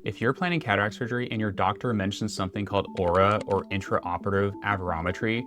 If you're planning cataract surgery and your doctor mentions something called ORA or Intraoperative Aberrometry,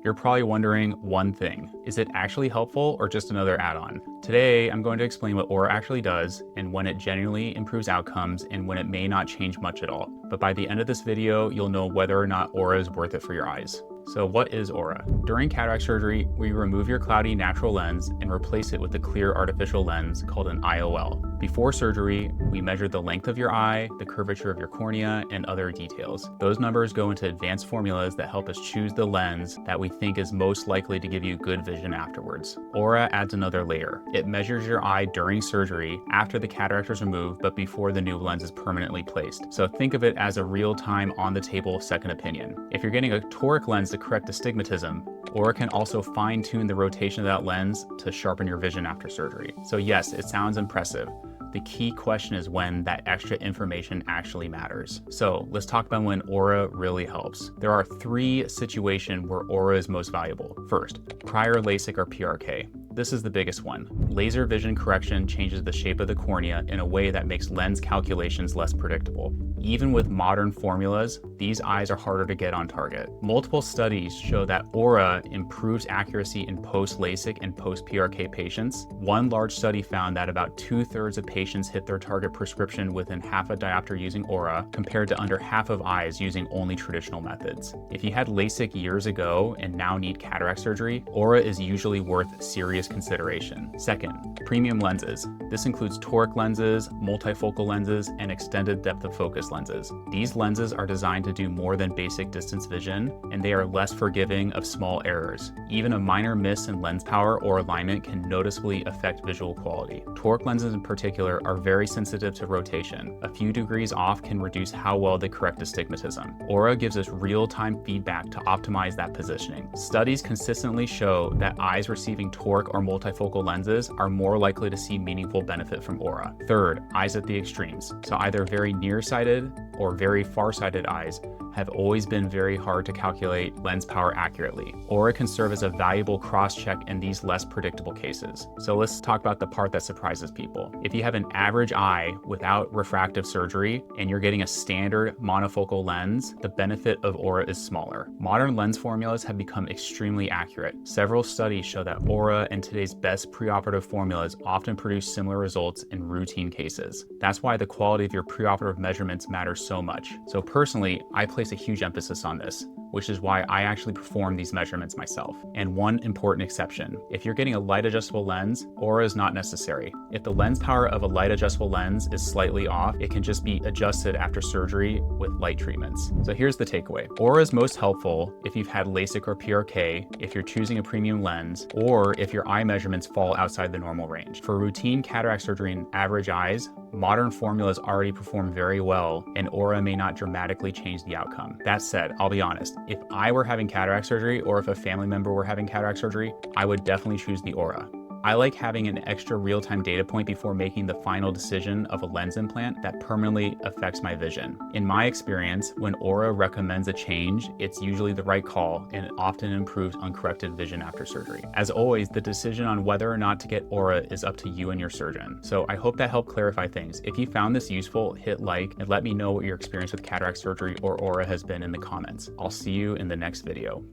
you're probably wondering one thing: is it actually helpful or just another add-on? Today, I'm going to explain what ORA actually does and when it genuinely improves outcomes and when it may not change much at all. But by the end of this video, you'll know whether or not ORA is worth it for your eyes. So what is ORA? During cataract surgery, we remove your cloudy natural lens and replace it with a clear artificial lens called an IOL. Before surgery, we measure the length of your eye, the curvature of your cornea, and other details. Those numbers go into advanced formulas that help us choose the lens that we think is most likely to give you good vision afterwards. ORA adds another layer. It measures your eye during surgery, after the cataract is removed, but before the new lens is permanently placed. So think of it as a real-time, on-the-table second opinion. If you're getting a toric lens to correct astigmatism, ORA can also fine-tune the rotation of that lens to sharpen your vision after surgery. So yes, it sounds impressive. The key question is when that extra information actually matters. So let's talk about when ORA really helps. There are three situations where ORA is most valuable. First, prior LASIK or PRK. This is the biggest one. Laser vision correction changes the shape of the cornea in a way that makes lens calculations less predictable. Even with modern formulas, these eyes are harder to get on target. Multiple studies show that ORA improves accuracy in post-LASIK and post-PRK patients. One large study found that about 2/3 of patients hit their target prescription within half a diopter using ORA, compared to under half of eyes using only traditional methods. If you had LASIK years ago and now need cataract surgery, ORA is usually worth serious consideration. Second, premium lenses. This includes toric lenses, multifocal lenses, and extended depth of focus lenses. These lenses are designed to do more than basic distance vision, and they are less forgiving of small errors. Even a minor miss in lens power or alignment can noticeably affect visual quality. Toric lenses in particular are very sensitive to rotation. A few degrees off can reduce how well they correct astigmatism. ORA gives us real-time feedback to optimize that positioning. Studies consistently show that eyes receiving toric or multifocal lenses are more likely to see meaningful benefit from ORA. Third, eyes at the extremes. So either very nearsighted or very farsighted eyes have always been very hard to calculate lens power accurately. ORA can serve as a valuable cross-check in these less predictable cases. So let's talk about the part that surprises people. If you have an average eye without refractive surgery and you're getting a standard monofocal lens, the benefit of ORA is smaller. Modern lens formulas have become extremely accurate. Several studies show that ORA and today's best preoperative formulas often produce similar results in routine cases. That's why the quality of your preoperative measurements matters so much. So personally, I place a huge emphasis on this, which is why I actually perform these measurements myself. And one important exception: if you're getting a light adjustable lens, ORA is not necessary. If the lens power of a light adjustable lens is slightly off, it can just be adjusted after surgery with light treatments. So here's the takeaway. ORA is most helpful if you've had LASIK or PRK, if you're choosing a premium lens, or if your eye measurements fall outside the normal range. For routine cataract surgery in average eyes, modern formulas already perform very well, and ORA may not dramatically change the outcome. That said, I'll be honest, if I were having cataract surgery or if a family member were having cataract surgery, I would definitely choose the ORA. I like having an extra real-time data point before making the final decision of a lens implant that permanently affects my vision. In my experience, when ORA recommends a change, it's usually the right call and it often improves uncorrected vision after surgery. As always, the decision on whether or not to get ORA is up to you and your surgeon. So I hope that helped clarify things. If you found this useful, hit like and let me know what your experience with cataract surgery or ORA has been in the comments. I'll see you in the next video.